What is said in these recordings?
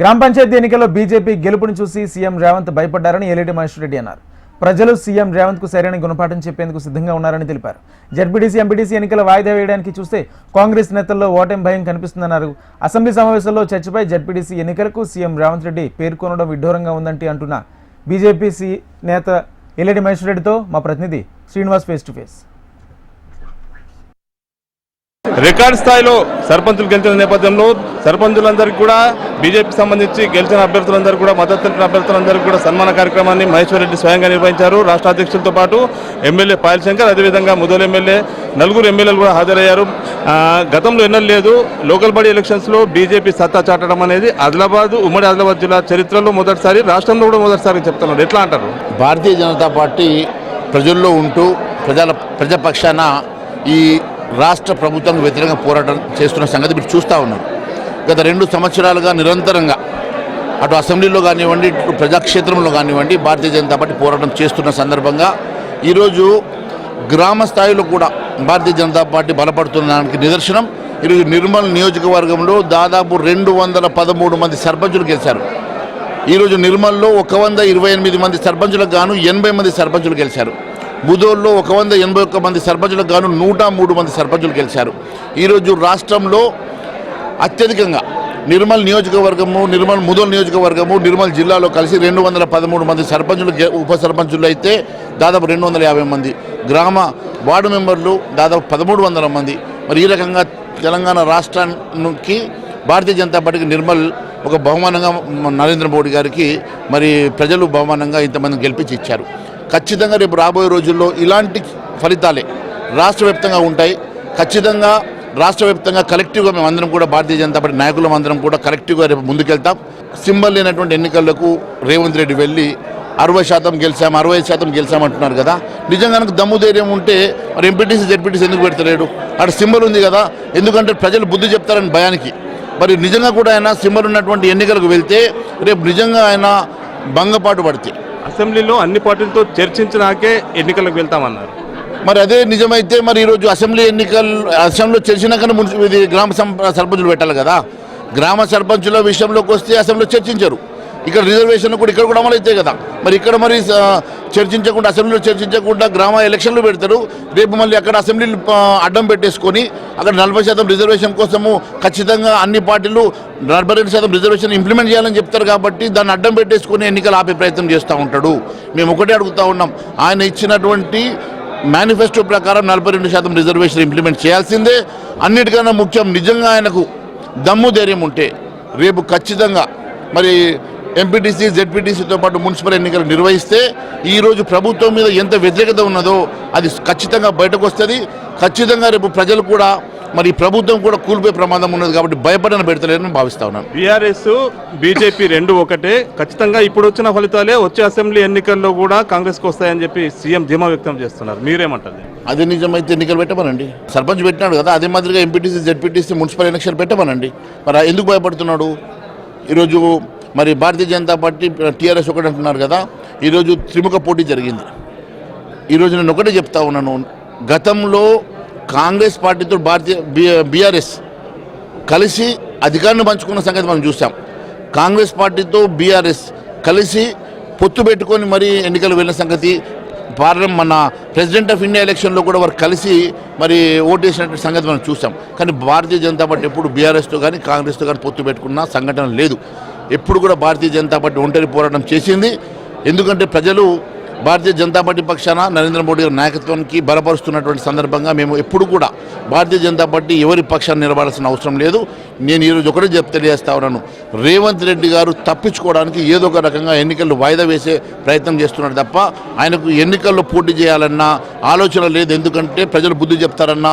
గ్రామ పంచాయతీ ఎన్నికల్లో బీజేపీ గెలుపును చూసి సీఎం రేవంత్ భయపడ్డారని ఏలేటి మహేశ్వర్ రెడ్డి అన్నారు. ప్రజలు సీఎం రేవంత్ కు సరైన గుణపాఠం చెప్పేందుకు సిద్ధంగా ఉన్నారని తెలిపారు. జెడ్పీటీసీ ఎంపీటీసీ ఎన్నికల వాయిదా వేయడానికి చూస్తే కాంగ్రెస్ నేతల్లో ఓటమి భయం కనిపిస్తుందన్నారు. అసెంబ్లీ సమావేశంలో చర్చపై జెడ్పీటీసీ ఎన్నికలకు సీఎం రేవంత్ రెడ్డి పేర్కొనడం విడ్డూరంగా ఉందంటే అంటున్న బీజేపీ నేత ఏలేటి మహేశ్వర్ రెడ్డితో మా ప్రతినిధి Srinivas face to face. Record స్థాయిలో సర్పంచులు గెలిచిన నేపథ్యంలో సర్పంచులందరికీ కూడా బీజేపీ సంబంధించి గెలిచిన అభ్యర్థులందరూ కూడా మద్దతు తెలిపిన అభ్యర్థులందరికీ కూడా సన్మాన కార్యక్రమాన్ని మహేశ్వర్ రెడ్డి స్వయంగా నిర్వహించారు. రాష్ట్ర అధ్యక్షులతో పాటు ఎమ్మెల్యే పాయల్ శంకర్, అదేవిధంగా ముదోల్ ఎమ్మెల్యే, నలుగురు ఎమ్మెల్యేలు కూడా హాజరయ్యారు. గతంలో ఎన్నడలేదు లోకల్ బాడీ ఎలక్షన్స్లో బీజేపీ సత్తా చాటడం అనేది ఉమ్మడి ఆదిలాబాద్ జిల్లా చరిత్రలో మొదటిసారి, రాష్ట్రంలో కూడా మొదటిసారి చెప్తున్నారు. ఎట్లా అంటారు? భారతీయ జనతా పార్టీ ప్రజల్లో ఉంటూ ప్రజాపక్షాన ఈ రాష్ట్ర ప్రభుత్వానికి వ్యతిరేకంగా పోరాటం చేస్తున్న సంగతి మీరు చూస్తూ ఉన్నారు. గత 2 సంవత్సరాలుగా నిరంతరంగా అటు అసెంబ్లీలో కానివ్వండి, ఇటు ప్రజాక్షేత్రంలో కానివ్వండి భారతీయ జనతా పార్టీ పోరాటం చేస్తున్న సందర్భంగా ఈరోజు గ్రామ స్థాయిలో కూడా భారతీయ జనతా పార్టీ బలపడుతున్నదానికి నిదర్శనం ఈరోజు నిర్మల్ నియోజకవర్గంలో దాదాపు 213 మంది సర్పంచులు గెలిచారు. ఈరోజు నిర్మల్లో 128 మంది సర్పంచులకు గాను 80 మంది సర్పంచులు గెలిచారు. ముదోల్లో 181 మంది సర్పంచులకు గాను 103 మంది సర్పంచులు గెలిచారు. ఈరోజు రాష్ట్రంలో అత్యధికంగా నిర్మల్ నియోజకవర్గము, ముదోల్ నియోజకవర్గము, నిర్మల్ జిల్లాలో కలిసి 213 మంది సర్పంచులు, ఉప సర్పంచులు అయితే దాదాపు 250 మంది, గ్రామ వార్డు మెంబర్లు దాదాపు 1300 మంది. మరి ఈ రకంగా తెలంగాణ రాష్ట్రానికి భారతీయ జనతా పార్టీకి నిర్మల్ ఒక బహుమానంగా నరేంద్ర మోడీ గారికి మరి ప్రజలు బహుమానంగా ఇంతమంది గెలిపించి ఇచ్చారు. ఖచ్చితంగా రేపు రాబోయే రోజుల్లో ఇలాంటి ఫలితాలే రాష్ట్ర వ్యాప్తంగా ఉంటాయి. ఖచ్చితంగా రాష్ట్ర వ్యాప్తంగా కలెక్టివ్గా మేమందరం కూడా భారతీయ జనతా పార్టీ నాయకులం అందరం కూడా కలెక్టివ్గా రేపు ముందుకెళ్తాం. సింబల్ లేనటువంటి ఎన్నికలకు రేవంత్ రెడ్డి వెళ్ళి 60% గెలిచాం, 65% గెలిచామంటున్నారు కదా. నిజంగా దమ్ము ధైర్యం ఉంటే మరి ఎంపీటీసీ జెడ్పీటీసీ ఎందుకు పెడతలేడు? అక్కడ సింబల్ ఉంది కదా, ఎందుకంటే ప్రజలు బుద్ధి చెప్తారని భయానికి. మరి నిజంగా కూడా ఆయన సింబల్ ఉన్నటువంటి ఎన్నికలకు వెళ్తే రేపు నిజంగా ఆయన భంగపాటు పడితే అసెంబ్లీలో అన్ని పార్టీలతో చర్చించినాకే ఎన్నికలకు వెళ్తామన్నారు. మరి అదే నిజమైతే మరి ఈరోజు అసెంబ్లీలో చర్చించినాకనే ఇది గ్రామ సర్పంచులు పెట్టాలి కదా. గ్రామ సర్పంచుల విషయంలోకి వస్తే అసెంబ్లీలో చర్చించరు. ఇక్కడ రిజర్వేషన్ కూడా ఇక్కడ కూడా అమలు అవుతాయి కదా. మరి ఇక్కడ మరి చర్చించకుండా, అసెంబ్లీలో చర్చించకుండా గ్రామ ఎలక్షన్లు పెడతారు. రేపు మళ్ళీ అక్కడ అసెంబ్లీలు అడ్డం పెట్టేసుకొని అక్కడ 40% రిజర్వేషన్ కోసము ఖచ్చితంగా అన్ని పార్టీలు 42% రిజర్వేషన్ ఇంప్లిమెంట్ చేయాలని చెప్తారు. కాబట్టి దాన్ని అడ్డం పెట్టేసుకొని ఎన్నికలు ఆపే ప్రయత్నం చేస్తూ ఉంటాడు. మేము ఒకటే అడుగుతూ ఉన్నాం, ఆయన ఇచ్చినటువంటి మేనిఫెస్టో ప్రకారం 42% రిజర్వేషన్ ఇంప్లిమెంట్ చేయాల్సిందే. అన్నిటికన్నా ముఖ్యం, నిజంగా ఆయనకు దమ్ము ధైర్యం ఉంటే రేపు ఖచ్చితంగా మరి ఎంపీటీసీ జెడ్పీటీసీతో పాటు మున్సిపల్ ఎన్నికలు నిర్వహిస్తే ఈరోజు ప్రభుత్వం మీద ఎంత వ్యతిరేకత ఉన్నదో అది ఖచ్చితంగా బయటకు వస్తుంది. ఖచ్చితంగా రేపు ప్రజలు కూడా మరి ప్రభుత్వం కూడా కూలిపోయే ప్రమాదం ఉన్నది కాబట్టి భయపడని పెడతలేరని భావిస్తా ఉన్నాను. బీఆర్ఎస్ బీజేపీ రెండు ఒకటే, ఖచ్చితంగా ఇప్పుడు వచ్చిన ఫలితాలే వచ్చే అసెంబ్లీ ఎన్నికల్లో కూడా కాంగ్రెస్కి వస్తాయని చెప్పి సీఎం ధీమా వ్యక్తం చేస్తున్నారు. మీరేమంటారు? అదే నిజమైతే ఎన్నికలు పెట్టమనండి. సర్పంచ్ పెట్టినాడు కదా, అదే మాదిరిగా ఎంపీటీసీ జెడ్పీటీసీ మున్సిపల్ ఎలక్షన్ పెట్టమనండి. మరి ఎందుకు భయపడుతున్నాడు? ఈరోజు మరి భారతీయ జనతా పార్టీ టీఆర్ఎస్ ఒకటి అంటున్నారు కదా. ఈరోజు త్రిముఖ పోటీ జరిగింది. ఈరోజు నేను ఒకటే చెప్తా ఉన్నాను, గతంలో కాంగ్రెస్ పార్టీతో బీఆర్ఎస్ కలిసి అధికారాన్ని పంచుకున్న సంగతి మనం చూసాం. కాంగ్రెస్ పార్టీతో బీఆర్ఎస్ కలిసి పొత్తు పెట్టుకొని మరి ఎన్నికలు వెళ్ళిన సంగతి, మన ప్రెసిడెంట్ ఆఫ్ ఇండియా ఎలక్షన్లో కూడా వారు కలిసి మరి ఓటేసినటువంటి సంగతి మనం చూసాం. కానీ భారతీయ జనతా పార్టీ ఎప్పుడు బీఆర్ఎస్తో కానీ కాంగ్రెస్తో కానీ పొత్తు పెట్టుకున్న సంఘటన లేదు. ఎప్పుడు కూడా భారతీయ జనతా పార్టీ ఒంటరి పోరాటం చేసింది. ఎందుకంటే ప్రజలు భారతీయ జనతా పార్టీ పక్షాన నరేంద్ర మోడీ గారి నాయకత్వానికి బలపరుస్తున్నటువంటి సందర్భంగా మేము ఎప్పుడు కూడా భారతీయ జనతా పార్టీ ఎవరి పక్షాన్ని నిలబడాల్సిన అవసరం లేదు. నేను ఈరోజు ఒకటే తెలియజేస్తా ఉన్నాను, రేవంత్ రెడ్డి గారు తప్పించుకోవడానికి ఏదో ఒక రకంగా ఎన్నికల్లో వాయిదా వేసే ప్రయత్నం చేస్తున్నాడు తప్ప ఆయనకు ఎన్నికల్లో పోటీ చేయాలన్న ఆలోచన లేదు. ఎందుకంటే ప్రజలు బుద్ధి చెప్తారన్న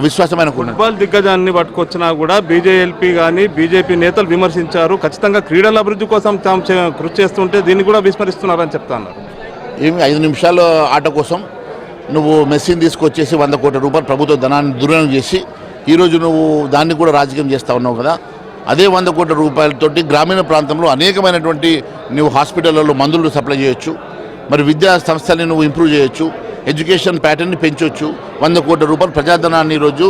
విశ్వాసమైన ఫుట్బాల్ దిగ్గజాన్ని పట్టుకొచ్చినా కూడా బీజేఎల్పీ కానీ బీజేపీ నేతలు విమర్శించారు. ఖచ్చితంగా క్రీడల అభివృద్ధి కోసం తాము కృషి చేస్తుంటే దీన్ని కూడా విస్మరిస్తున్నారని చెప్తున్నారు. ఏమి 5 నిమిషాల ఆట కోసం నువ్వు మెస్సీని తీసుకొచ్చేసి 100 కోట్ల రూపాయలు ప్రభుత్వ ధనాన్ని దుర్వినియోగం చేసి ఈరోజు నువ్వు దాన్ని కూడా రాజకీయం చేస్తూ ఉన్నావు కదా. అదే 100 కోట్ల రూపాయలతోటి గ్రామీణ ప్రాంతంలో అనేకమైనటువంటి నువ్వు హాస్పిటళ్లలో మందులు సప్లై చేయొచ్చు, మరి విద్యా సంస్థల్ని నువ్వు ఇంప్రూవ్ చేయొచ్చు. ఎడ్యుకేషన్ ప్యాటర్న్ని పెంచవచ్చు. 100 కోట్ల రూపాయల ప్రజాధనాన్ని ఈరోజు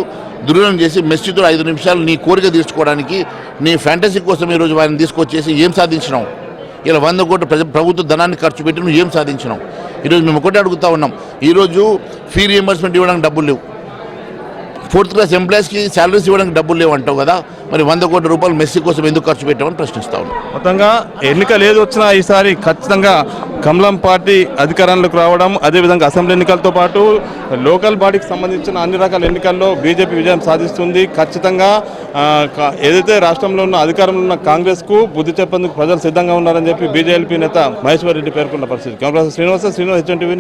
దుర్వినియోగం చేసి మెస్సీతో 5 నిమిషాలు నీ కోరిక తీర్చుకోవడానికి నీ ఫ్యాంటసీ కోసం ఈరోజు వారిని తీసుకొచ్చేసి ఏం సాధించినావు? ఇలా 100 కోట్ల ప్రభుత్వ ధనాన్ని ఖర్చు పెట్టి నువ్వు ఏం సాధించినావు? ఈరోజు మేము ఒకటే అడుగుతా ఉన్నాం. ఈరోజు ఫీ రియంబర్స్మెంట్ ఇవ్వడానికి డబ్బులు లేవు, 4th క్లాస్ ఎంప్లాయీస్కి శాలరీస్ ఇవ్వడానికి డబ్బులు లేవు అంటావు కదా, మరి 100 కోట్ల రూపాయలు మెస్సీ కోసం ఎందుకు ఖర్చు పెట్టామని ప్రశ్నిస్తా ఉన్నాం. మొత్తంగా ఎన్నికలు ఏది వచ్చినా ఈసారి ఖచ్చితంగా కమలం పార్టీ అధికారంలోకి రావడం, అదేవిధంగా అసెంబ్లీ ఎన్నికలతో పాటు లోకల్ బాడీకి సంబంధించిన అన్ని రకాల ఎన్నికల్లో బీజేపీ విజయం సాధిస్తుంది. ఖచ్చితంగా ఏదైతే రాష్ట్రంలో ఉన్న అధికారంలో ఉన్న కాంగ్రెస్కు బుద్ధి చెప్పేందుకు ప్రజలు సిద్ధంగా ఉన్నారని చెప్పి బీజేపీ నేత మహేశ్వర్ రెడ్డి పేర్కొన్న పరిస్థితి. శ్రీనివాస్ HNTV